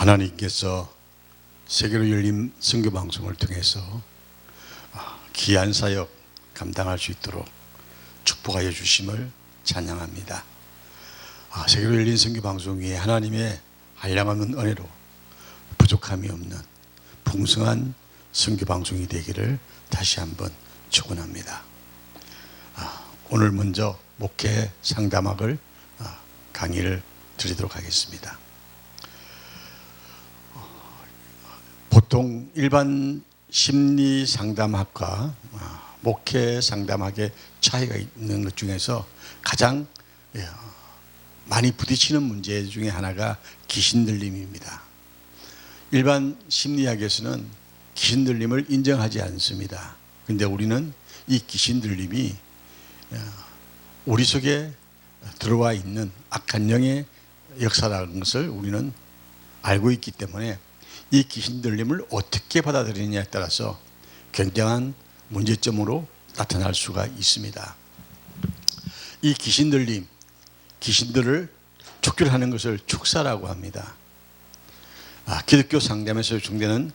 하나님께서 세계로 열린 선교 방송을 통해서 귀한 사역 감당할 수 있도록 축복하여 주심을 찬양합니다. 세계로 열린 선교 방송 위에 하나님의 한량없는 은혜로 부족함이 없는 풍성한 선교 방송이 되기를 다시 한번 축원합니다. 오늘 먼저 목회 상담학을 강의를 드리도록 하겠습니다. 보통 일반 심리 상담학과 목회 상담학의 차이가 있는 것 중에서 가장 많이 부딪히는 문제 중에 하나가 귀신 들림입니다. 일반 심리학에서는 귀신 들림을 인정하지 않습니다. 그런데 우리는 이 귀신 들림이 우리 속에 들어와 있는 악한 영의 역사라는 것을 우리는 알고 있기 때문에 이 귀신 들림을 어떻게 받아들이느냐에 따라서 굉장한 문제점으로 나타날 수가 있습니다. 이 귀신 들림, 귀신들을 촉결하는 것을 축사라고 합니다. 기독교 상담에서 요청되는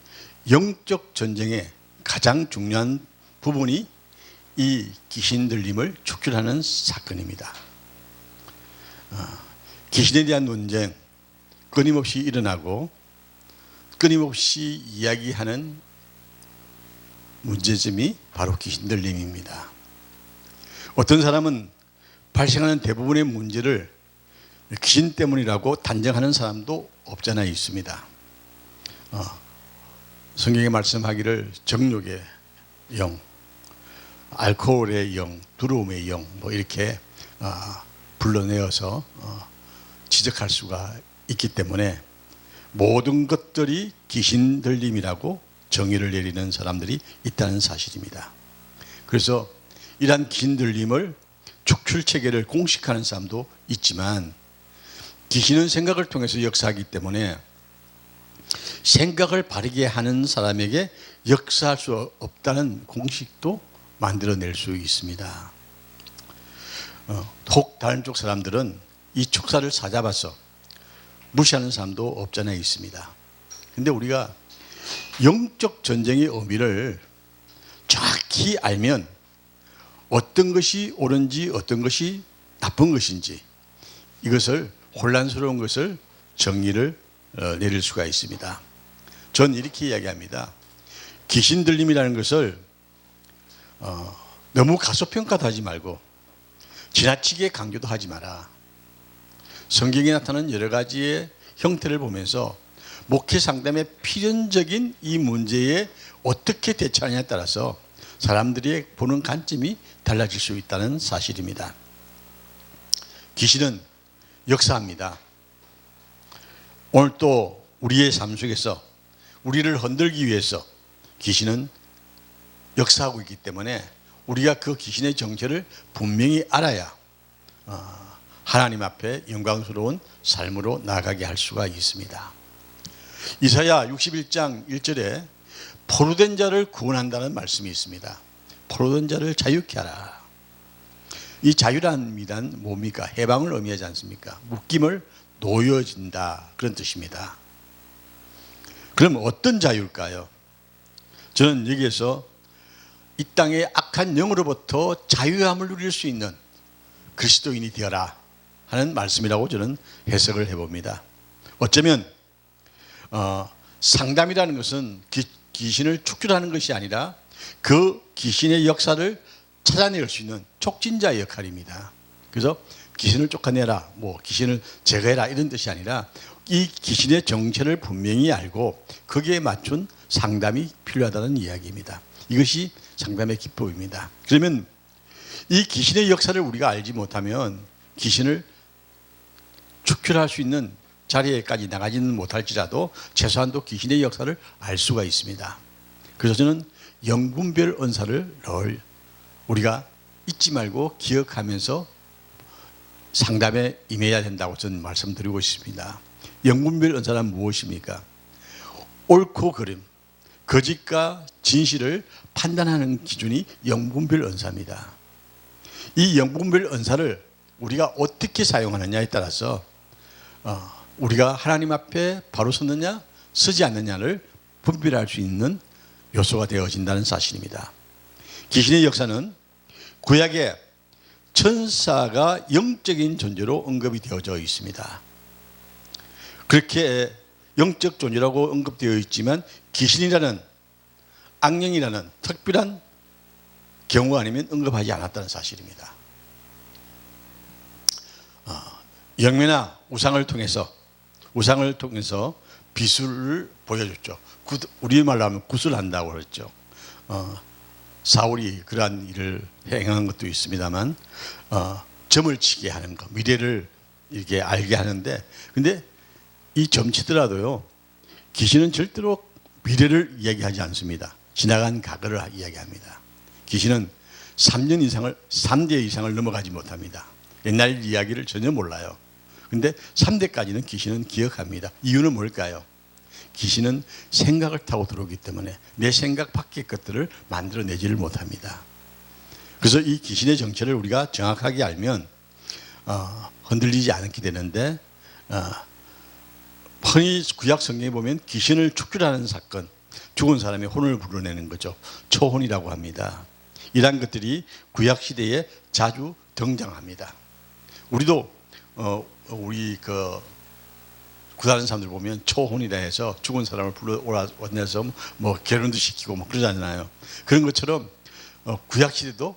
영적 전쟁의 가장 중요한 부분이 이 귀신 들림을 촉결하는 사건입니다. 귀신에 대한 논쟁 끊임없이 일어나고 끊임없이 이야기하는 문제점이 바로 귀신 들림입니다. 어떤 사람은 발생하는 대부분의 문제를 귀신 때문이라고 단정하는 사람도 없잖아 있습니다. 성경에 말씀하기를 정욕의 영, 알코올의 영, 두려움의 영 이렇게 불러내어서 지적할 수가 있기 때문에 모든 것들이 귀신 들림이라고 정의를 내리는 사람들이 있다는 사실입니다. 그래서 이러한 귀신 들림을 촉출체계를 공식하는 사람도 있지만 귀신은 생각을 통해서 역사하기 때문에 생각을 바르게 하는 사람에게 역사할 수 없다는 공식도 만들어낼 수 있습니다. 혹 다른 쪽 사람들은 이 촉사를 사잡아서 무시하는 사람도 없잖아 있습니다. 근데 우리가 영적 전쟁의 의미를 정확히 알면 어떤 것이 옳은지 어떤 것이 나쁜 것인지 이것을 혼란스러운 것을 정의를 내릴 수가 있습니다. 전 이렇게 이야기합니다. 귀신 들림이라는 것을 너무 가소평가도 하지 말고 지나치게 강조도 하지 마라. 성경에 나타나는 여러 가지의 형태를 보면서 목회 상담의 필연적인 이 문제에 어떻게 대처하느냐에 따라서 사람들이 보는 관점이 달라질 수 있다는 사실입니다. 귀신은 역사합니다. 오늘 또 우리의 삶 속에서 우리를 흔들기 위해서 귀신은 역사하고 있기 때문에 우리가 그 귀신의 정체를 분명히 알아야 하나님 앞에 영광스러운 삶으로 나아가게 할 수가 있습니다. 이사야 61장 1절에 포로된 자를 구원한다는 말씀이 있습니다. 포로된 자를 자유케 하라. 이 자유란 미란 뭡니까? 해방을 의미하지 않습니까? 묶임을 놓여진다 그런 뜻입니다. 그럼 어떤 자유일까요? 저는 여기에서 이 땅의 악한 영으로부터 자유함을 누릴 수 있는 그리스도인이 되어라 하는 말씀이라고 저는 해석을 해봅니다. 어쩌면 상담이라는 것은 귀신을 촉출하는 것이 아니라 그 귀신의 역사를 찾아낼 수 있는 촉진자의 역할입니다. 그래서 귀신을 쫓아내라, 귀신을 제거해라 이런 뜻이 아니라 이 귀신의 정체를 분명히 알고 거기에 맞춘 상담이 필요하다는 이야기입니다. 이것이 상담의 기법입니다. 그러면 이 귀신의 역사를 우리가 알지 못하면 귀신을 촉출할 수 있는 자리에까지 나가지는 못할지라도 최소한도 귀신의 역사를 알 수가 있습니다. 그래서 저는 영분별 은사를 늘 우리가 잊지 말고 기억하면서 상담에 임해야 된다고 저는 말씀드리고 있습니다. 영분별 은사란 무엇입니까? 옳고 그름, 거짓과 진실을 판단하는 기준이 영분별 은사입니다. 이 영분별 은사를 우리가 어떻게 사용하느냐에 따라서 우리가 하나님 앞에 바로 섰느냐 서지 않느냐를 분별할 수 있는 요소가 되어진다는 사실입니다. 귀신의 역사는 구약에 천사가 영적인 존재로 언급이 되어져 있습니다. 그렇게 영적 존재라고 언급되어 있지만 귀신이라는 악령이라는 특별한 경우 아니면 언급하지 않았다는 사실입니다. 영매나 우상을 통해서 비술을 보여줬죠. 우리말로 하면 구슬한다고 그랬죠. 사울이 그러한 일을 행한 것도 있습니다만 점을 치게 하는 것, 미래를 이렇게 알게 하는데, 근데 이 점치더라도요, 귀신은 절대로 미래를 이야기하지 않습니다. 지나간 과거를 이야기합니다. 귀신은 3대 이상을 넘어가지 못합니다. 옛날 이야기를 전혀 몰라요. 근데 3대까지는 귀신은 기억합니다. 이유는 뭘까요? 귀신은 생각을 타고 들어오기 때문에 내 생각 밖의 것들을 만들어내지를 못합니다. 그래서 이 귀신의 정체를 우리가 정확하게 알면 흔들리지 않게 되는데, 흔히 구약 성경에 보면 귀신을 축출하는 사건, 죽은 사람의 혼을 불어내는 거죠. 초혼이라고 합니다. 이러한 것들이 구약 시대에 자주 등장합니다. 우리도 우리 구다른 사람들 보면 초혼이라 해서 죽은 사람을 불러내서 뭐 결혼도 시키고 뭐 그러잖아요. 그런 것처럼 구약 시대도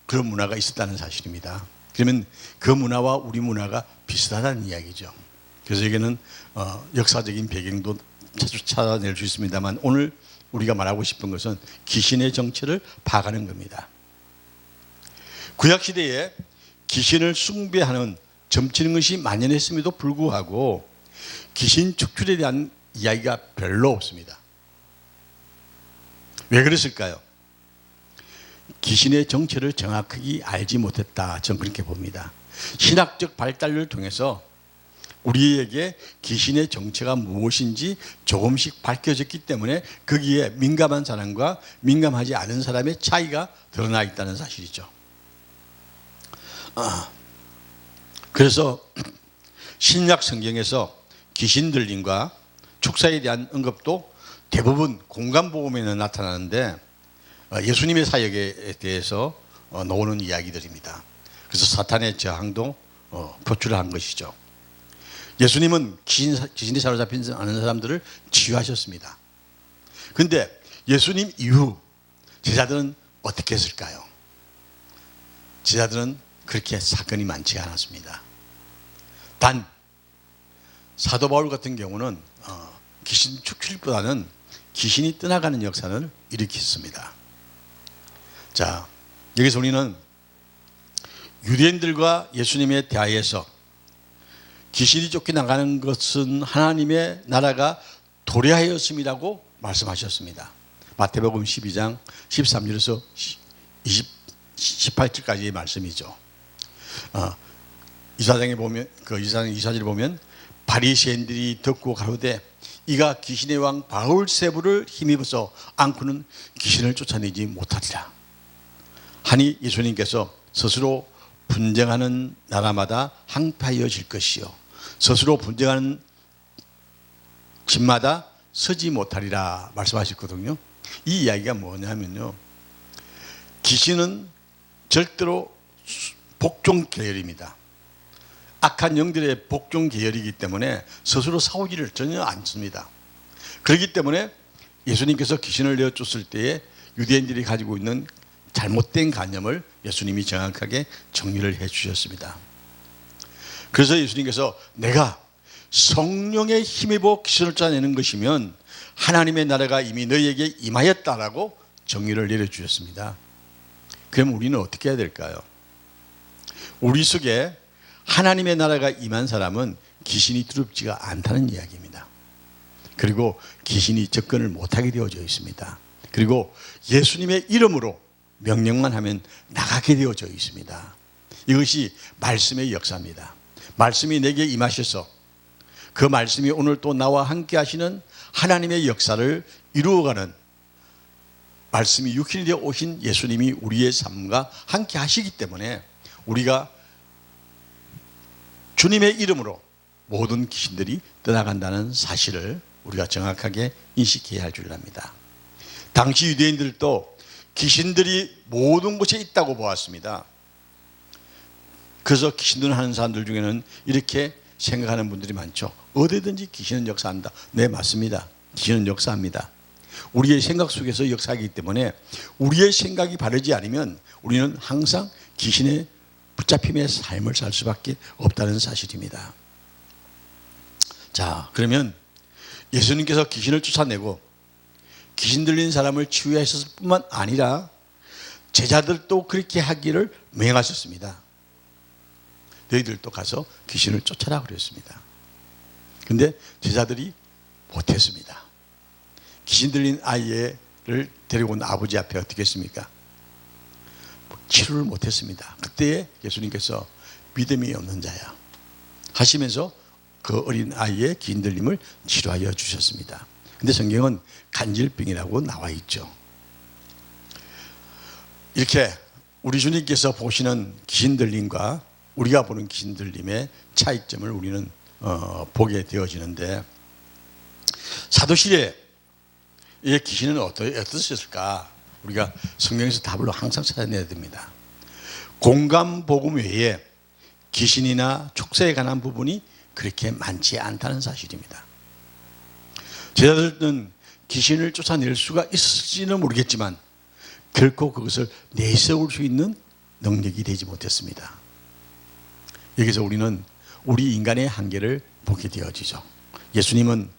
그런 문화가 있었다는 사실입니다. 그러면 그 문화와 우리 문화가 비슷하다는 이야기죠. 그래서 여기는 역사적인 배경도 찾아낼 수 있습니다만, 오늘 우리가 말하고 싶은 것은 귀신의 정체를 파악하는 겁니다. 구약 시대에 귀신을 숭배하는, 점치는 것이 만연했음에도 불구하고 귀신 축출에 대한 이야기가 별로 없습니다. 왜 그랬을까요? 귀신의 정체를 정확하게 알지 못했다, 저는 그렇게 봅니다. 신학적 발달을 통해서 우리에게 귀신의 정체가 무엇인지 조금씩 밝혀졌기 때문에 거기에 민감한 사람과 민감하지 않은 사람의 차이가 드러나 있다는 사실이죠. 그래서 신약 성경에서 귀신 들림과 축사에 대한 언급도 대부분 공간복음에는 나타나는데, 예수님의 사역에 대해서 나오는 이야기들입니다. 그래서 사탄의 저항도 표출한 것이죠. 예수님은 귀신이 사로잡힌 아는 사람들을 치유하셨습니다. 그런데 예수님 이후 제자들은 어떻게 했을까요? 제자들은 그렇게 사건이 많지 않았습니다. 단 사도 바울 같은 경우는 귀신 축출보다는 귀신이 떠나가는 역사를 일으켰습니다. 자, 여기서 우리는 유대인들과 예수님의 대화에서 귀신이 쫓겨나가는 것은 하나님의 나라가 도래하였음이라고 말씀하셨습니다. 마태복음 12장 13절에서 18절까지의 말씀이죠. 이사장에 보면, 이사절에 보면, 바리새인들이 듣고 가로되 이가 귀신의 왕 바울세부를 힘입어서 앙쿠는 귀신을 쫓아내지 못하리라 하니, 예수님께서 스스로 분쟁하는 나라마다 항파해질 것이요 스스로 분쟁하는 집마다 서지 못하리라 말씀하셨거든요. 이 이야기가 뭐냐면요, 귀신은 절대로 복종 계열입니다. 악한 영들의 복종 계열이기 때문에 스스로 싸우지를 전혀 않습니다. 그렇기 때문에 예수님께서 귀신을 내어쫓을 때에 유대인들이 가지고 있는 잘못된 관념을 예수님이 정확하게 정리를 해 주셨습니다. 그래서 예수님께서 내가 성령의 힘입어 귀신을 쫓아내는 것이면 하나님의 나라가 이미 너희에게 임하였다라고 정리를 내려주셨습니다. 그럼 우리는 어떻게 해야 될까요? 우리 속에 하나님의 나라가 임한 사람은 귀신이 두렵지가 않다는 이야기입니다. 그리고 귀신이 접근을 못하게 되어져 있습니다. 그리고 예수님의 이름으로 명령만 하면 나가게 되어져 있습니다. 이것이 말씀의 역사입니다. 말씀이 내게 임하셔서 그 말씀이 오늘 또 나와 함께 하시는 하나님의 역사를 이루어가는, 말씀이 육신이 되어 오신 예수님이 우리의 삶과 함께 하시기 때문에 우리가 주님의 이름으로 모든 귀신들이 떠나간다는 사실을 우리가 정확하게 인식해야 할 줄 압니다. 당시 유대인들도 귀신들이 모든 곳에 있다고 보았습니다. 그래서 귀신들 하는 사람들 중에는 이렇게 생각하는 분들이 많죠. 어디든지 귀신은 역사한다. 네, 맞습니다. 귀신은 역사합니다. 우리의 생각 속에서 역사하기 때문에 우리의 생각이 바르지 않으면 우리는 항상 귀신의 붙잡힘의 삶을 살 수밖에 없다는 사실입니다. 자, 그러면 예수님께서 귀신을 쫓아내고 귀신 들린 사람을 치유하셨을 뿐만 아니라 제자들도 그렇게 하기를 명하셨습니다. 너희들도 가서 귀신을 쫓아라 그랬습니다. 근데 제자들이 못했습니다. 귀신 들린 아이를 데리고 온 아버지 앞에 어떻게 했습니까? 치료를 못했습니다. 그때 예수님께서 믿음이 없는 자야 하시면서 그 어린 아이의 귀신 들림을 치료하여 주셨습니다. 근데 성경은 간질병이라고 나와 있죠. 이렇게 우리 주님께서 보시는 귀신 들림과 우리가 보는 귀신 들림의 차이점을 우리는 보게 되어지는데, 사도시대에 이 귀신은 어떠셨을까? 우리가 성경에서 답을 항상 찾아내야 됩니다. 공감 복음 외에 귀신이나 촉세에 관한 부분이 그렇게 많지 않다는 사실입니다. 제자들은 귀신을 쫓아낼 수가 있을지는 모르겠지만 결코 그것을 내세울 수 있는 능력이 되지 못했습니다. 여기서 우리는 우리 인간의 한계를 보게 되어지죠. 예수님은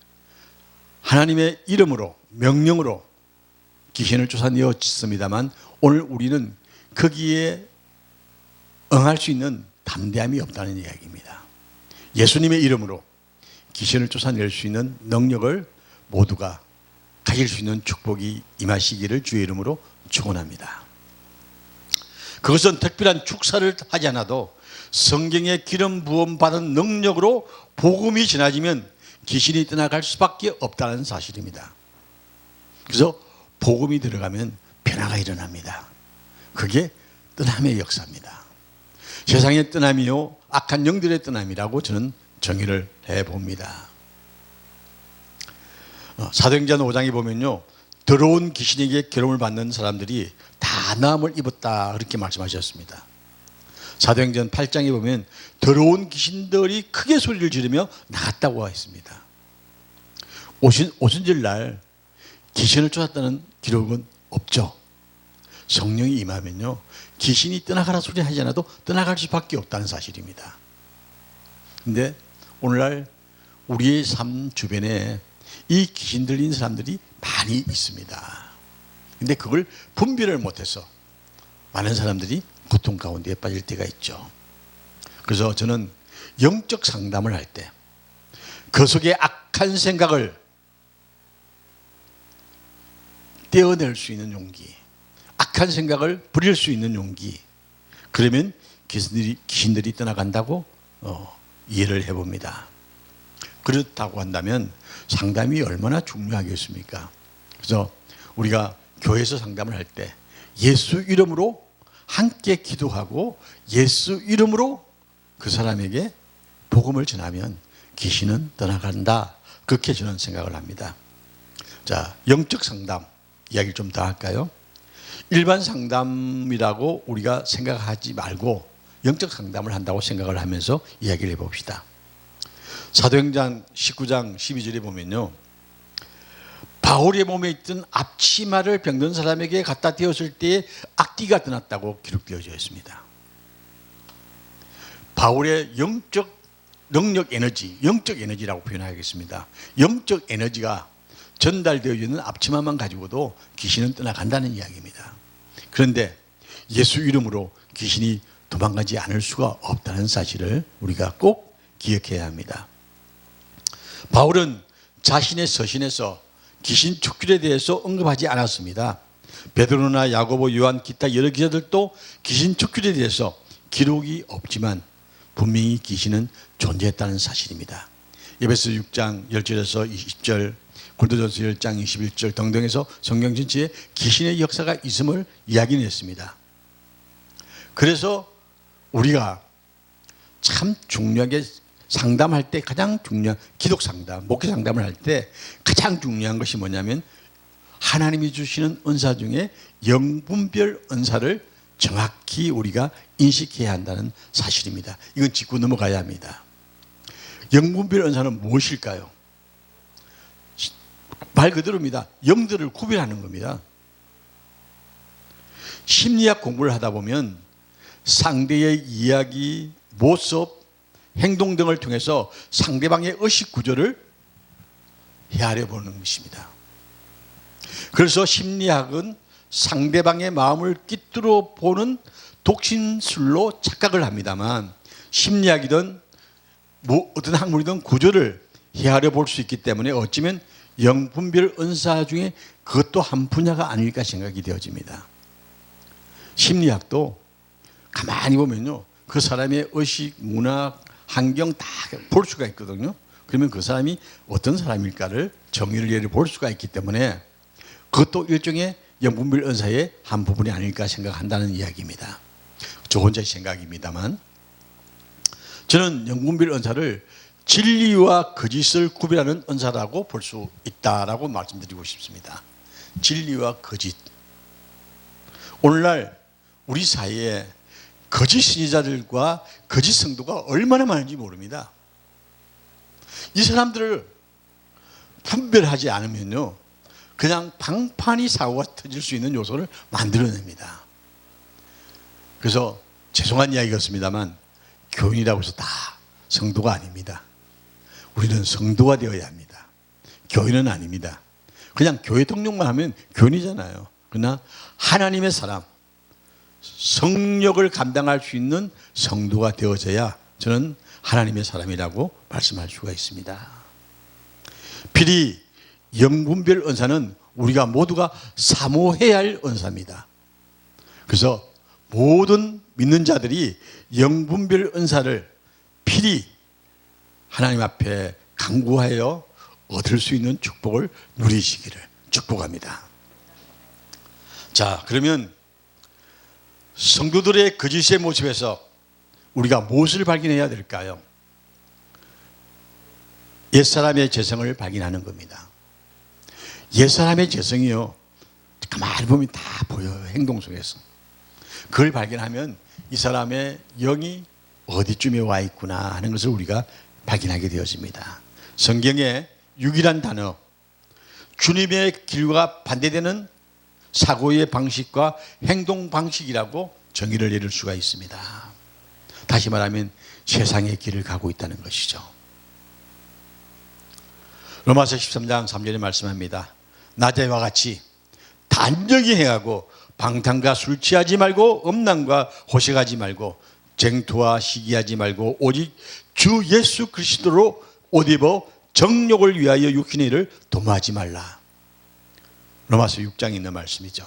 하나님의 이름으로, 명령으로 귀신을 쫓아내었습니다만 오늘 우리는 거기에 응할 수 있는 담대함이 없다는 이야기입니다. 예수님의 이름으로 귀신을 쫓아낼 수 있는 능력을 모두가 가질 수 있는 축복이 임하시기를 주의 이름으로 축원합니다. 그것은 특별한 축사를 하지 않아도 성경의 기름 부음 받은 능력으로 복음이 전해지면 귀신이 떠나갈 수밖에 없다는 사실입니다. 그래서 복음이 들어가면 변화가 일어납니다. 그게 떠남의 역사입니다. 세상의 떠남이요 악한 영들의 떠남이라고 저는 정의를 해봅니다. 사도행전 5장에 보면요, 더러운 귀신에게 괴로움을 받는 사람들이 다 나음을 입었다 그렇게 말씀하셨습니다. 사도행전 8장에 보면 더러운 귀신들이 크게 소리를 지르며 나갔다고 했습니다. 오순절날 귀신을 쫓았다는 기록은 없죠. 성령이 임하면요 귀신이 떠나가라 소리 하지 않아도 떠나갈 수밖에 없다는 사실입니다. 근데 오늘날 우리의 삶 주변에 이 귀신 들린 사람들이 많이 있습니다. 근데 그걸 분별을 못해서 많은 사람들이 고통 가운데 빠질 때가 있죠. 그래서 저는 영적 상담을 할 때 그 속에 악한 생각을 떼어낼 수 있는 용기, 악한 생각을 부릴 수 있는 용기, 그러면 귀신들이 떠나간다고 이해를 해봅니다. 그렇다고 한다면 상담이 얼마나 중요하겠습니까? 그래서 우리가 교회에서 상담을 할 때 예수 이름으로 함께 기도하고 예수 이름으로 그 사람에게 복음을 전하면 귀신은 떠나간다. 그렇게 저는 생각을 합니다. 자, 영적 상담 이야기를 좀 더 할까요? 일반 상담이라고 우리가 생각하지 말고 영적 상담을 한다고 생각을 하면서 이야기를 해봅시다. 사도행전 19장 12절에 보면요, 바울의 몸에 있던 앞치마를 병든 사람에게 갖다 대었을 때에 악귀가 떠났다고 기록되어져 있습니다. 바울의 영적 능력 에너지, 영적 에너지라고 표현하겠습니다. 영적 에너지가 전달되어 있는 앞치마만 가지고도 귀신은 떠나간다는 이야기입니다. 그런데 예수 이름으로 귀신이 도망가지 않을 수가 없다는 사실을 우리가 꼭 기억해야 합니다. 바울은 자신의 서신에서 귀신 촉출에 대해서 언급하지 않았습니다. 베드로나 야고보, 요한, 기타 여러 기자들도 귀신 촉출에 대해서 기록이 없지만 분명히 귀신은 존재했다는 사실입니다. 에베소 6장 10절에서 20절, 고린도전서 10장 21절 등등에서 성경 전체에 귀신의 역사가 있음을 이야기는 했습니다. 그래서 우리가 참 중요하게 상담할 때 가장 중요한 기독 상담, 목회 상담을 할 때 가장 중요한 것이 뭐냐면 하나님이 주시는 은사 중에 영분별 은사를 정확히 우리가 인식해야 한다는 사실입니다. 이건 짚고 넘어가야 합니다. 영분별 은사는 무엇일까요? 말 그대로입니다. 영들을 구별하는 겁니다. 심리학 공부를 하다 보면 상대의 이야기, 모습, 행동 등을 통해서 상대방의 의식 구조를 헤아려 보는 것입니다. 그래서 심리학은 상대방의 마음을 꿰뚫어 보는 독신술로 착각을 합니다만, 심리학이든 어떤 학문이든 구조를 헤아려 볼 수 있기 때문에 어쩌면 영분별 은사 중에 그것도 한 분야가 아닐까 생각이 되어집니다. 심리학도 가만히 보면요, 그 사람의 의식, 문화, 환경 다 볼 수가 있거든요. 그러면 그 사람이 어떤 사람일까를 정의를 내려 볼 수가 있기 때문에 그것도 일종의 영분별 은사의 한 부분이 아닐까 생각한다는 이야기입니다. 저 혼자의 생각입니다만, 저는 영분별 은사를 진리와 거짓을 구별하는 은사라고 볼 수 있다라고 말씀드리고 싶습니다. 진리와 거짓. 오늘날 우리 사이에 거짓 신자들과 거짓 성도가 얼마나 많은지 모릅니다. 이 사람들을 분별하지 않으면요, 그냥 방판이 사고가 터질 수 있는 요소를 만들어냅니다. 그래서 죄송한 이야기였습니다만 교인이라고 해서 다 성도가 아닙니다. 우리는 성도가 되어야 합니다. 교인은 아닙니다. 그냥 교회 등록만 하면 교인이잖아요. 그러나 하나님의 사람, 성령을 감당할 수 있는 성도가 되어져야 저는 하나님의 사람이라고 말씀할 수가 있습니다. 필히 영분별 은사는 우리가 모두가 사모해야 할 은사입니다. 그래서 모든 믿는 자들이 영분별 은사를 필히 하나님 앞에 간구하여 얻을 수 있는 축복을 누리시기를 축복합니다. 자, 그러면 성도들의 거짓의 모습에서 우리가 무엇을 발견해야 될까요? 옛사람의 재성을 발견하는 겁니다. 옛사람의 재성이요, 가만히 보면 다 보여요. 행동 속에서. 그걸 발견하면 이 사람의 영이 어디쯤에 와 있구나 하는 것을 우리가 발견하게 되어집니다. 성경에 육이란 단어, 주님의 길과 반대되는 사고의 방식과 행동 방식이라고 정의를 내릴 수가 있습니다. 다시 말하면 세상의 길을 가고 있다는 것이죠. 로마서 13장 3절에 말씀합니다. 낮에와 같이 단정히 행하고 방탕과 술 취하지 말고 음란과 호색하지 말고 쟁투와 시기하지 말고 오직 주 예수 그리스도로 옷 입어 정욕을 위하여 육신의 일을 도모하지 말라. 로마서 6장에 있는 말씀이죠.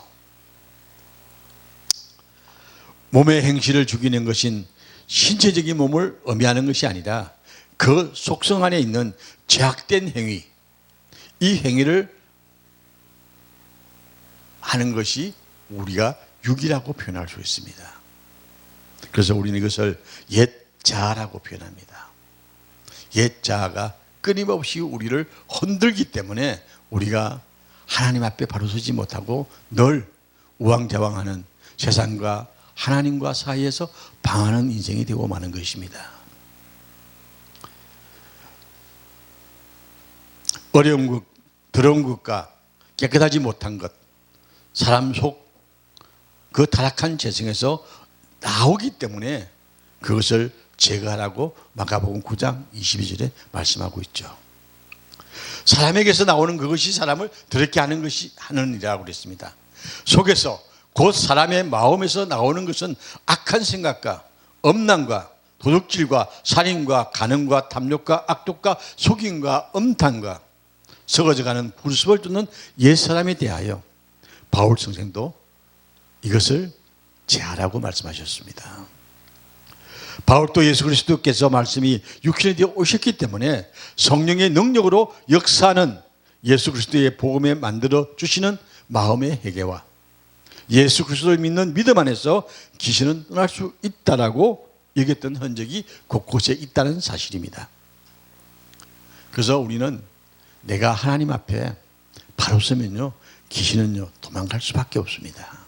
몸의 행실을 죽이는 것은 신체적인 몸을 의미하는 것이 아니라 그 속성 안에 있는 죄악된 행위, 이 행위를 하는 것이 우리가 육이라고 표현할 수 있습니다. 그래서 우리는 이것을 옛 자아라고 표현합니다. 옛 자아가 끊임없이 우리를 흔들기 때문에 우리가 하나님 앞에 바로 서지 못하고 늘 우왕좌왕하는, 세상과 하나님과 사이에서 방황하는 인생이 되고 마는 것입니다. 어려운 것, 더러운 것과 깨끗하지 못한 것, 사람 속 그 타락한 재성에서 나오기 때문에 그것을 제거하라고 마가복음 9장 22절에 말씀하고 있죠. 사람에게서 나오는 그것이 사람을 더럽게 하는 것이 하는 일이라고 그랬습니다. 속에서 곧 사람의 마음에서 나오는 것은 악한 생각과 음란과 도둑질과 살인과 간음과 탐욕과 악독과 속임과 음탕과 썩어져가는 불습을 쫓는 옛사람에 대하여 바울 선생도 이것을 제하라고 말씀하셨습니다. 바울도 예수 그리스도께서 말씀이 육신에 되어 오셨기 때문에 성령의 능력으로 역사하는 예수 그리스도의 복음에 만들어 주시는 마음의 회개와 예수 그리스도를 믿는 믿음 안에서 귀신은 떠날 수 있다라고 여겼던 흔적이 곳곳에 있다는 사실입니다. 그래서 우리는 내가 하나님 앞에 바로 서면요, 귀신은요 도망갈 수밖에 없습니다.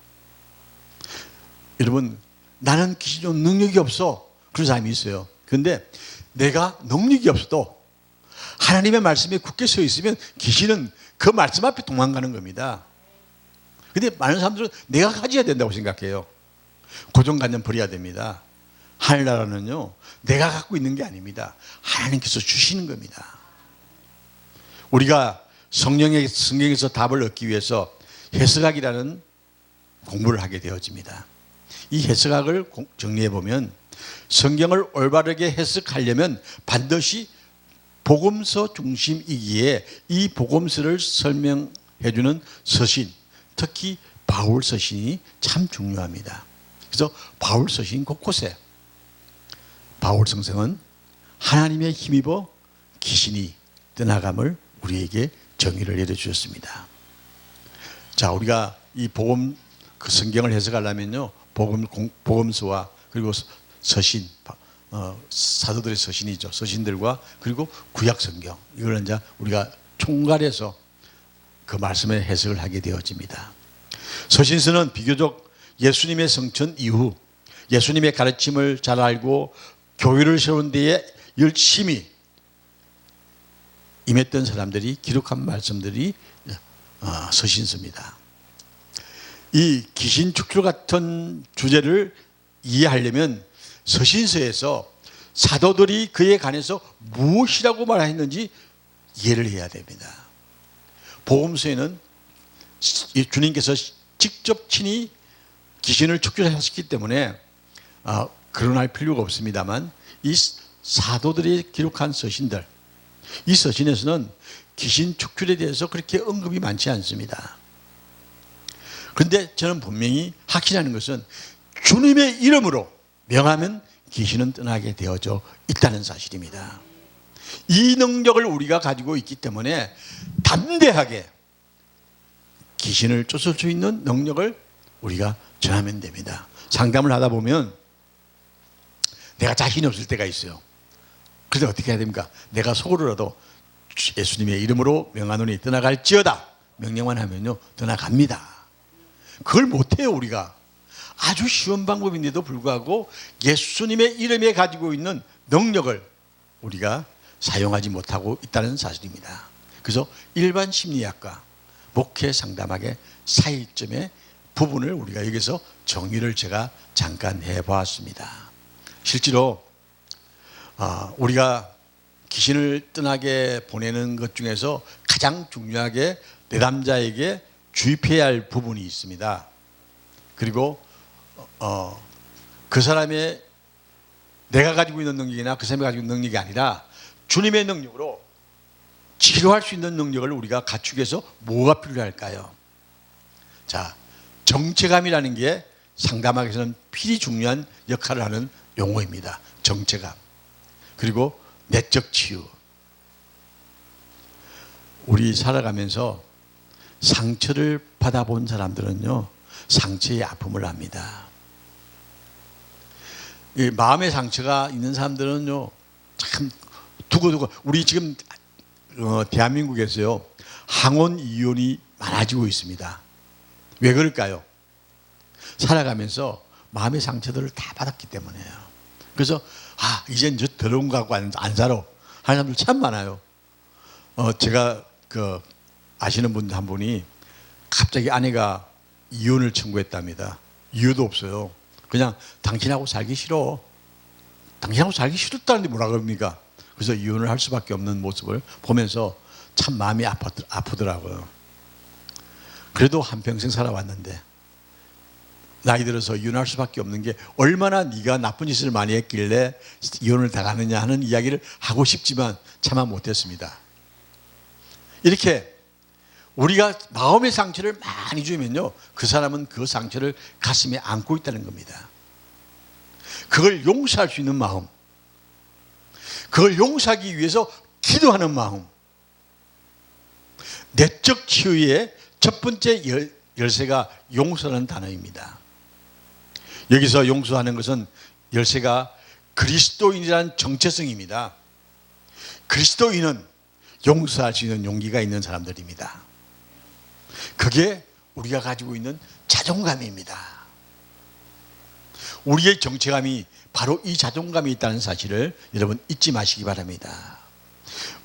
여러분, 나는 귀신은 능력이 없어, 그런 사람이 있어요. 그런데 내가 능력이 없어도 하나님의 말씀에 굳게 서 있으면 귀신은 그 말씀 앞에 도망가는 겁니다. 그런데 많은 사람들은 내가 가져야 된다고 생각해요. 고정관념 버려야 됩니다. 하늘나라는요 내가 갖고 있는 게 아닙니다. 하나님께서 주시는 겁니다. 우리가 성경에서 답을 얻기 위해서 해석학이라는 공부를 하게 되어집니다. 이 해석학을 정리해 보면 성경을 올바르게 해석하려면 반드시 복음서 중심이기에 이 복음서를 설명해 주는 서신, 특히 바울 서신이 참 중요합니다. 그래서 바울 서신 곳곳에 바울 성경은 하나님의 힘입어 귀신이 떠나감을 우리에게 정의를 내려주셨습니다. 자, 우리가 이 복음 그 성경을 해석하려면요, 복음서와 그리고 서신, 사도들의 서신이죠. 서신들과 그리고 구약 성경, 이걸 이제 우리가 총괄해서 그 말씀의 해석을 하게 되어집니다. 서신서는 비교적 예수님의 성천 이후 예수님의 가르침을 잘 알고 교회를 세운 데에 열심히 임했던 사람들이 기록한 말씀들이 서신서입니다. 이 귀신 축출 같은 주제를 이해하려면 서신서에서 사도들이 그에 관해서 무엇이라고 말했는지 이해를 해야 됩니다. 복음서에는 주님께서 직접 친히 귀신을 축출하셨기 때문에 거론할 필요가 없습니다만, 이 사도들이 기록한 서신들, 이 서신에서는 귀신 축출에 대해서 그렇게 언급이 많지 않습니다. 그런데 저는 분명히 확신하는 것은 주님의 이름으로 명하면 귀신은 떠나게 되어져 있다는 사실입니다. 이 능력을 우리가 가지고 있기 때문에 담대하게 귀신을 쫓을 수 있는 능력을 우리가 전하면 됩니다. 상담을 하다 보면 내가 자신이 없을 때가 있어요. 그런데 어떻게 해야 됩니까? 내가 속으로라도 예수님의 이름으로 명하노니 떠나갈지어다 명령만 하면요 떠나갑니다. 그걸 못해요. 우리가 아주 쉬운 방법인데도 불구하고 예수님의 이름에 가지고 있는 능력을 우리가 사용하지 못하고 있다는 사실입니다. 그래서 일반 심리학과 목회 상담학의 사이점의 부분을 우리가 여기서 정의를 제가 잠깐 해보았습니다. 실제로 우리가 귀신을 떠나게 보내는 것 중에서 가장 중요하게 내담자에게 주입해야 할 부분이 있습니다. 그리고 그 사람의 내가 가지고 있는 능력이나 그 사람이 가지고 있는 능력이 아니라 주님의 능력으로 치료할 수 있는 능력을 우리가 갖추기 위해서 뭐가 필요할까요? 자, 정체감이라는 게 상담학에서는 필히 중요한 역할을 하는 용어입니다. 정체감. 그리고 내적 치유. 우리 살아가면서 상처를 받아본 사람들은요 상처의 아픔을 압니다. 이 마음의 상처가 있는 사람들은요 참 두고두고, 우리 지금 대한민국에서요 항원 이혼이 많아지고 있습니다. 왜 그럴까요? 살아가면서 마음의 상처들을 다 받았기 때문에요. 그래서 이젠 저 더러운 거 갖고 안 살아 하는 사람들 참 많아요. 제가 아시는 분 한 분이 갑자기 아내가 이혼을 청구했답니다. 이유도 없어요. 그냥 당신하고 살기 싫어. 당신하고 살기 싫었다는데 뭐라 그럽니까? 그래서 이혼을 할 수밖에 없는 모습을 보면서 참 마음이 아프더라고요. 그래도 한평생 살아왔는데 나이 들어서 이혼할 수밖에 없는 게 얼마나 네가 나쁜 짓을 많이 했길래 이혼을 당하느냐 하는 이야기를 하고 싶지만 참아 못했습니다. 이렇게 우리가 마음의 상처를 많이 주면요 그 사람은 그 상처를 가슴에 안고 있다는 겁니다. 그걸 용서할 수 있는 마음, 그걸 용서하기 위해서 기도하는 마음, 내적 치유의 첫 번째 열쇠가 용서라는 단어입니다. 여기서 용서하는 것은 열쇠가 그리스도인이란 정체성입니다. 그리스도인은 용서할 수 있는 용기가 있는 사람들입니다. 그게 우리가 가지고 있는 자존감입니다. 우리의 정체감이 바로 이 자존감이 있다는 사실을 여러분 잊지 마시기 바랍니다.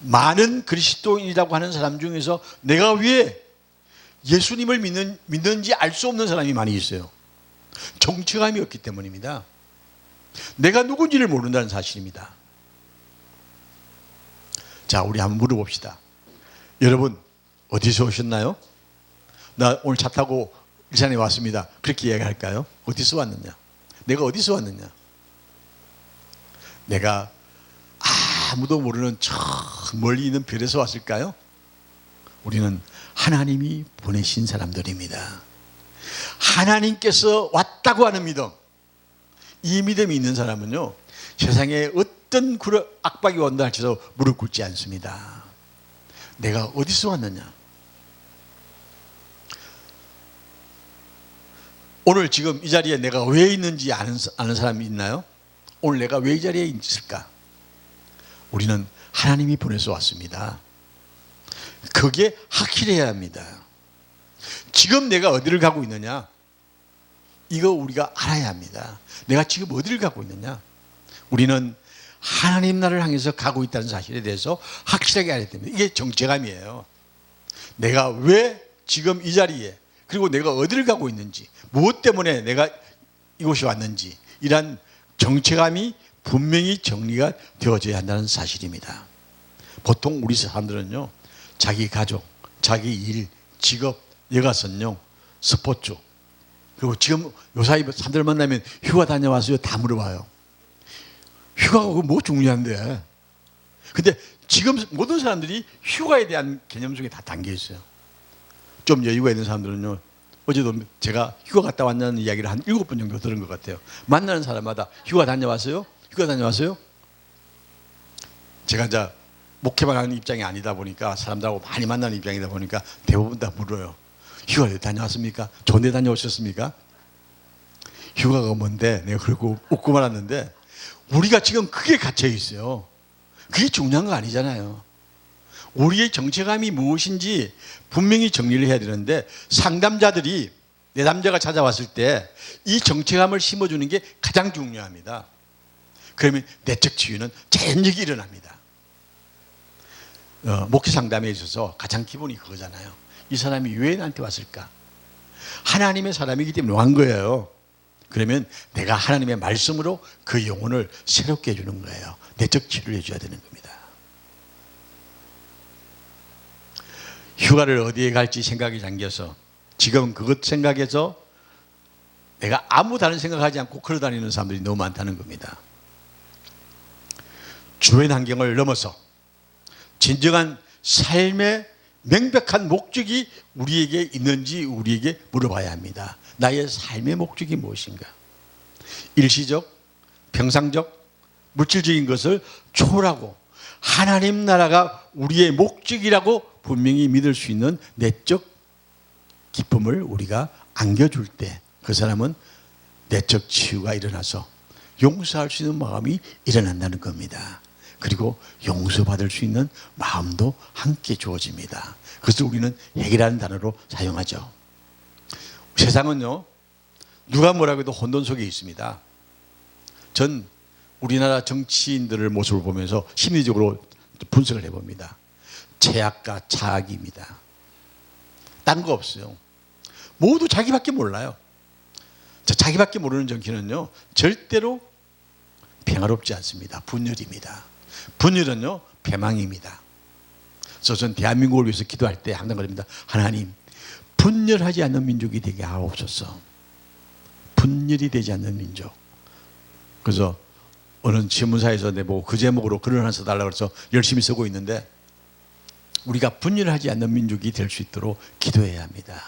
많은 그리스도인이라고 하는 사람 중에서 내가 왜 예수님을 믿는지 알 수 없는 사람이 많이 있어요. 정체감이 없기 때문입니다. 내가 누군지를 모른다는 사실입니다. 자, 우리 한번 물어봅시다. 여러분, 어디서 오셨나요? 나 오늘 차 타고 일산에 왔습니다. 그렇게 이야기할까요? 어디서 왔느냐? 내가 어디서 왔느냐? 내가 아무도 모르는 저 멀리 있는 별에서 왔을까요? 우리는 하나님이 보내신 사람들입니다. 하나님께서 왔다고 하는 믿음, 이 믿음이 있는 사람은요, 세상에 어떤 악박이 온다 할지라도 무릎 꿇지 않습니다. 내가 어디서 왔느냐? 오늘 지금 이 자리에 내가 왜 있는지 아는 사람이 있나요? 오늘 내가 왜 이 자리에 있을까? 우리는 하나님이 보내서 왔습니다. 그게 확실해야 합니다. 지금 내가 어디를 가고 있느냐? 이거 우리가 알아야 합니다. 내가 지금 어디를 가고 있느냐? 우리는 하나님 나라를 향해서 가고 있다는 사실에 대해서 확실하게 알아야 됩니다. 이게 정체감이에요. 내가 왜 지금 이 자리에, 그리고 내가 어디를 가고 있는지, 무엇 때문에 내가 이곳에 왔는지, 이런 정체감이 분명히 정리가 되어져야 한다는 사실입니다. 보통 우리 사람들은요, 자기 가족, 자기 일, 직업, 여가선용, 스포츠, 그리고 지금 요사이 사람들 만나면 휴가 다녀왔어요? 다 물어봐요. 휴가가 뭐 중요한데. 근데 지금 모든 사람들이 휴가에 대한 개념 중에 다 담겨 있어요. 좀 여유가 있는 사람들은요, 어제도 제가 휴가 갔다 왔냐는 이야기를 한 7번 정도 들은 것 같아요. 만나는 사람마다 휴가 다녀왔어요? 휴가 다녀왔어요? 제가 이제 목회만 하는 입장이 아니다 보니까, 사람들하고 많이 만나는 입장이다 보니까 대부분 다 물어요. 휴가를 다녀왔습니까? 좋은 데 다녀오셨습니까? 휴가가 뭔데? 내가 그러고 웃고 말았는데, 우리가 지금 그게 갇혀 있어요. 그게 중요한 거 아니잖아요. 우리의 정체감이 무엇인지 분명히 정리를 해야 되는데, 상담자들이, 내담자가 찾아왔을 때 이 정체감을 심어주는 게 가장 중요합니다. 그러면 내적 치유는 자연적이 일어납니다. 목회 상담에 있어서 가장 기본이 그거잖아요. 이 사람이 왜 나한테 왔을까? 하나님의 사람이기 때문에 온 거예요. 그러면 내가 하나님의 말씀으로 그 영혼을 새롭게 해주는 거예요. 내적 치유를 해줘야 되는 겁니다. 휴가를 어디에 갈지 생각이 잠겨서 지금 그것 생각해서 내가 아무 다른 생각하지 않고 걸어다니는 사람들이 너무 많다는 겁니다. 주변 환경을 넘어서 진정한 삶의 명백한 목적이 우리에게 있는지 우리에게 물어봐야 합니다. 나의 삶의 목적이 무엇인가? 일시적, 평상적, 물질적인 것을 초월하고 하나님 나라가 우리의 목적이라고 분명히 믿을 수 있는 내적 기쁨을 우리가 안겨줄 때 그 사람은 내적 치유가 일어나서 용서할 수 있는 마음이 일어난다는 겁니다. 그리고 용서받을 수 있는 마음도 함께 주어집니다. 그래서 우리는 핵이라는 단어로 사용하죠. 세상은요, 누가 뭐라고 해도 혼돈 속에 있습니다. 전 우리나라 정치인들의 모습을 보면서 심리적으로 분석을 해봅니다. 제약과 차악입니다. 딴 거 없어요. 모두 자기밖에 몰라요. 자기밖에 모르는 정치는요, 절대로 평화롭지 않습니다. 분열입니다. 분열은요, 패망입니다. 그래서 전 대한민국을 위해서 기도할 때 항상 그럽니다. 하나님, 분열하지 않는 민족이 되게 하옵소서. 분열이 되지 않는 민족. 그래서 어느 신문사에서 내보고 그 제목으로 글을 하나 써달라고 해서 열심히 쓰고 있는데, 우리가 분열하지 않는 민족이 될 수 있도록 기도해야 합니다.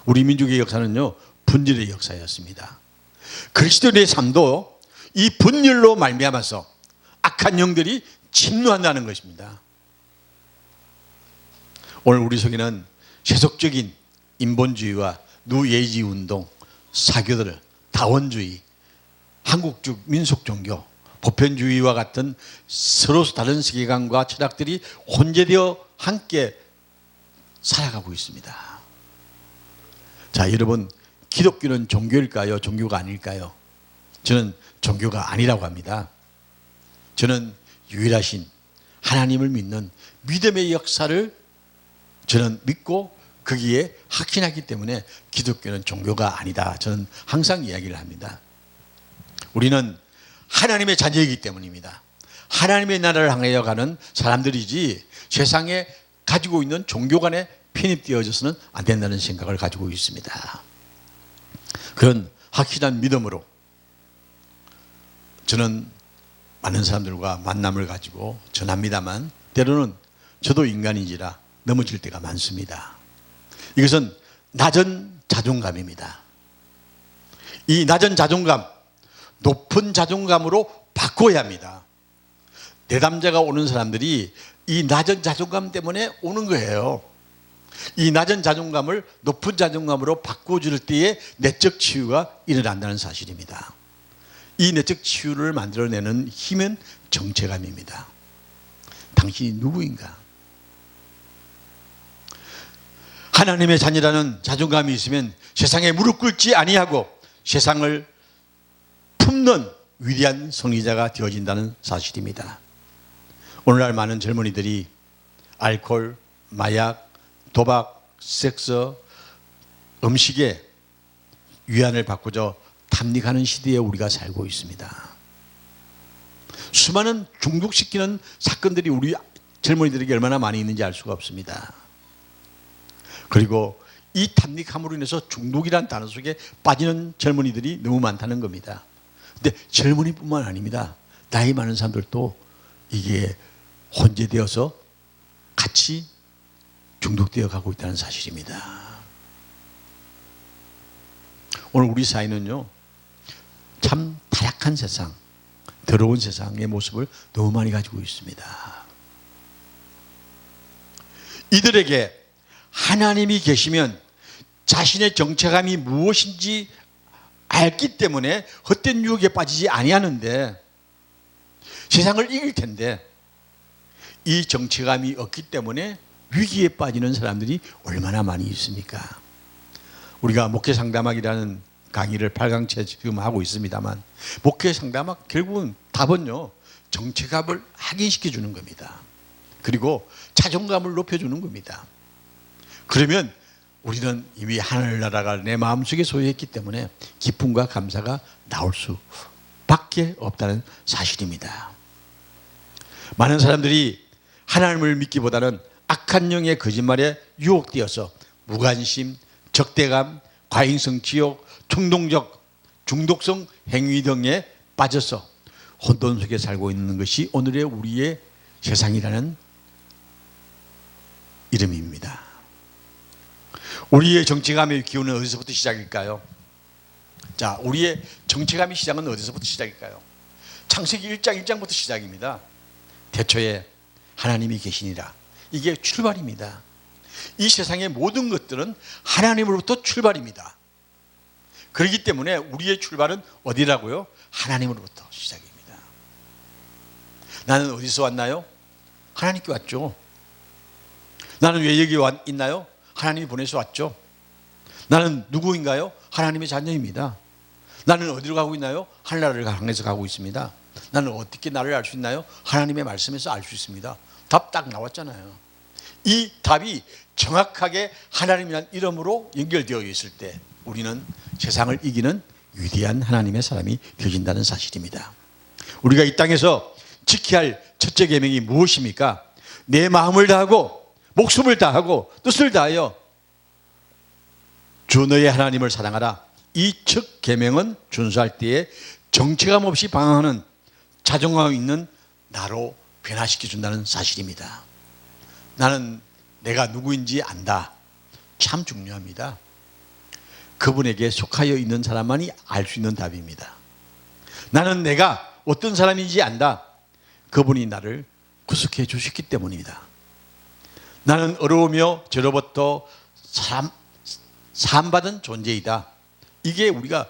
우리 민족의 역사는요, 분열의 역사였습니다. 그리스도인의 삶도 이 분열로 말미암아서 악한 영들이 침노한다는 것입니다. 오늘 우리 속에는 세속적인 인본주의와 누예지 운동, 사교들, 다원주의, 한국적 민속 종교, 보편주의와 같은 서로 다른 세계관과 철학들이 혼재되어 함께 살아가고 있습니다. 자, 여러분, 기독교는 종교일까요? 종교가 아닐까요? 저는 종교가 아니라고 합니다. 저는 유일하신 하나님을 믿는 믿음의 역사를 저는 믿고 거기에 확신하기 때문에 기독교는 종교가 아니다. 저는 항상 이야기를 합니다. 우리는 하나님의 자녀이기 때문입니다. 하나님의 나라를 향하여 가는 사람들이지 세상에 가지고 있는 종교 간에 편입되어져서는 안 된다는 생각을 가지고 있습니다. 그런 확실한 믿음으로 저는 많은 사람들과 만남을 가지고 전합니다만 때로는 저도 인간인지라 넘어질 때가 많습니다. 이것은 낮은 자존감입니다. 이 낮은 자존감, 높은 자존감으로 바꿔야 합니다. 내담자가 오는 사람들이 이 낮은 자존감 때문에 오는 거예요. 이 낮은 자존감을 높은 자존감으로 바꿔줄 때에 내적 치유가 일어난다는 사실입니다. 이 내적 치유를 만들어내는 힘은 정체감입니다. 당신이 누구인가? 하나님의 자녀라는 자존감이 있으면 세상에 무릎 꿇지 아니하고 세상을 품는 위대한 성리자가 되어진다는 사실입니다. 오늘날 많은 젊은이들이 알코올, 마약, 도박, 섹스, 음식에 위안을 받고자 탐닉하는 시대에 우리가 살고 있습니다. 수많은 중독시키는 사건들이 우리 젊은이들에게 얼마나 많이 있는지 알 수가 없습니다. 그리고 이 탐닉함으로 인해서 중독이란 단어 속에 빠지는 젊은이들이 너무 많다는 겁니다. 근데 젊은이뿐만 아닙니다. 나이 많은 사람들도 이게 혼재되어서 같이 중독되어 가고 있다는 사실입니다. 오늘 우리 사회는요, 참 타락한 세상, 더러운 세상의 모습을 너무 많이 가지고 있습니다. 이들에게 하나님이 계시면 자신의 정체감이 무엇인지 알기 때문에 헛된 유혹에 빠지지 아니하는데 세상을 이길 텐데 이 정체감이 없기 때문에 위기에 빠지는 사람들이 얼마나 많이 있습니까? 우리가 목회 상담학이라는 강의를 8강째 지금 하고 있습니다만 목회 상담학 결국은 답은요, 정체감을 확인시켜 주는 겁니다. 그리고 자존감을 높여주는 겁니다. 그러면 우리는 이미 하늘나라가 내 마음속에 소유했기 때문에 기쁨과 감사가 나올 수밖에 없다는 사실입니다. 많은 사람들이 하나님을 믿기보다는 악한 영의 거짓말에 유혹되어서 무관심, 적대감, 과잉성 지욕, 충동적, 중독성 행위 등에 빠져서 혼돈 속에 살고 있는 것이 오늘의 우리의 세상이라는 이름입니다. 우리의 정체감의 기운은 어디서부터 시작일까요? 자, 우리의 정체감의 시작은 어디서부터 시작일까요? 창세기 1장 1장부터 시작입니다. 태초에 하나님이 계시니라. 이게 출발입니다. 이 세상의 모든 것들은 하나님으로부터 출발입니다. 그렇기 때문에 우리의 출발은 어디라고요? 하나님으로부터 시작입니다. 나는 어디서 왔나요? 하나님께 왔죠. 나는 왜 여기 있나요? 하나님이 보내서 왔죠. 나는 누구인가요? 하나님의 자녀입니다. 나는 어디로 가고 있나요? 하늘나라를 향해서 가고 있습니다. 나는 어떻게 나를 알 수 있나요? 하나님의 말씀에서 알 수 있습니다. 답 딱 나왔잖아요. 이 답이 정확하게 하나님이라는 이름으로 연결되어 있을 때 우리는 세상을 이기는 위대한 하나님의 사람이 되어진다는 사실입니다. 우리가 이 땅에서 지켜야 할 첫째 계명이 무엇입니까? 내 마음을 다하고 목숨을 다하고 뜻을 다하여 주 너의 하나님을 사랑하라. 이 첫 계명은 준수할 때에 정체감 없이 방황하는 자존감 있는 나로 변화시켜 준다는 사실입니다. 나는 내가 누구인지 안다. 참 중요합니다. 그분에게 속하여 있는 사람만이 알 수 있는 답입니다. 나는 내가 어떤 사람인지 안다. 그분이 나를 구속해 주셨기 때문입니다. 나는 어려우며 저로부터 사함받은 존재이다. 이게 우리가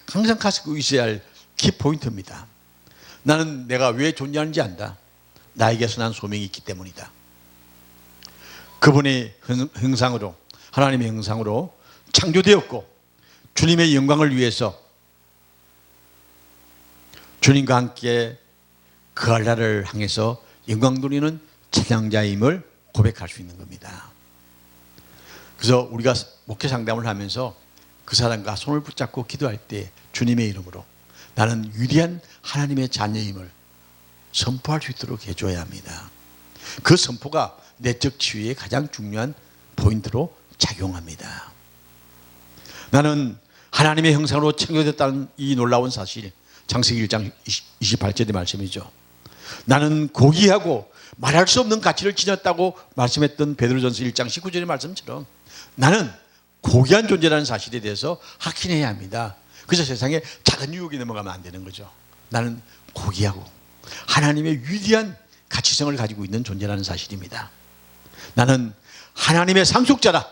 항상 가지고 있어야 할 키포인트입니다. 나는 내가 왜 존재하는지 안다. 나에게 선한 소명이 있기 때문이다. 그분의 형상으로, 하나님의 형상으로 창조되었고 주님의 영광을 위해서 주님과 함께 그할 날을 향해서 영광 돌리는 찬양자임을 고백할 수 있는 겁니다. 그래서 우리가 목회 상담을 하면서 그 사람과 손을 붙잡고 기도할 때 주님의 이름으로 나는 위대한 하나님의 자녀임을 선포할 수 있도록 해줘야 합니다. 그 선포가 내적 치유의 가장 중요한 포인트로 작용합니다. 나는 하나님의 형상으로 창조됐다는 이 놀라운 사실, 창세기 1장 28절의 말씀이죠. 나는 고귀하고 말할 수 없는 가치를 지녔다고 말씀했던 베드로전서 1장 19절의 말씀처럼 나는 고귀한 존재라는 사실에 대해서 확인해야 합니다. 그래서 세상에 작은 유혹이 넘어가면 안 되는 거죠. 나는 고귀하고 하나님의 위대한 가치성을 가지고 있는 존재라는 사실입니다. 나는 하나님의 상속자라.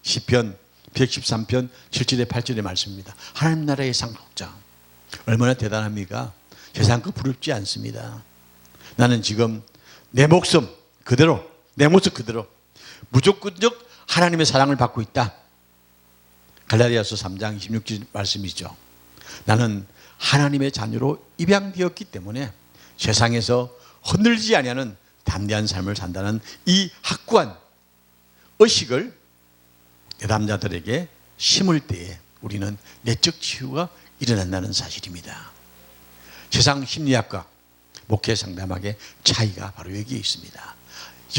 시편 113편 7절에 8절의 말씀입니다. 하나님 나라의 상속자. 얼마나 대단합니까? 세상 그 부럽지 않습니다. 나는 지금 내 목숨 그대로, 내 모습 그대로 무조건적 하나님의 사랑을 받고 있다. 갈라디아서 3장 26절 말씀이죠. 나는 하나님의 자녀로 입양되었기 때문에 세상에서 흔들리지 아니하는 담대한 삶을 산다는 이 확고한 의식을 내담자들에게 심을 때에 우리는 내적 치유가 일어난다는 사실입니다. 세상 심리학과 목회 상담학의 차이가 바로 여기에 있습니다.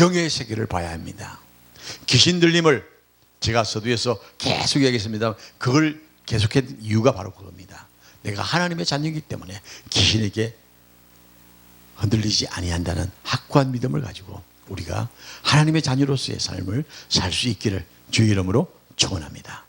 영의 세계를 봐야 합니다. 귀신 들림을 제가 서두에서 계속 얘기했습니다. 그걸 계속한 이유가 바로 그겁니다. 내가 하나님의 자녀이기 때문에 귀신에게 흔들리지 아니한다는 확고한 믿음을 가지고 우리가 하나님의 자녀로서의 삶을 살 수 있기를 주의 이름으로 축원합니다.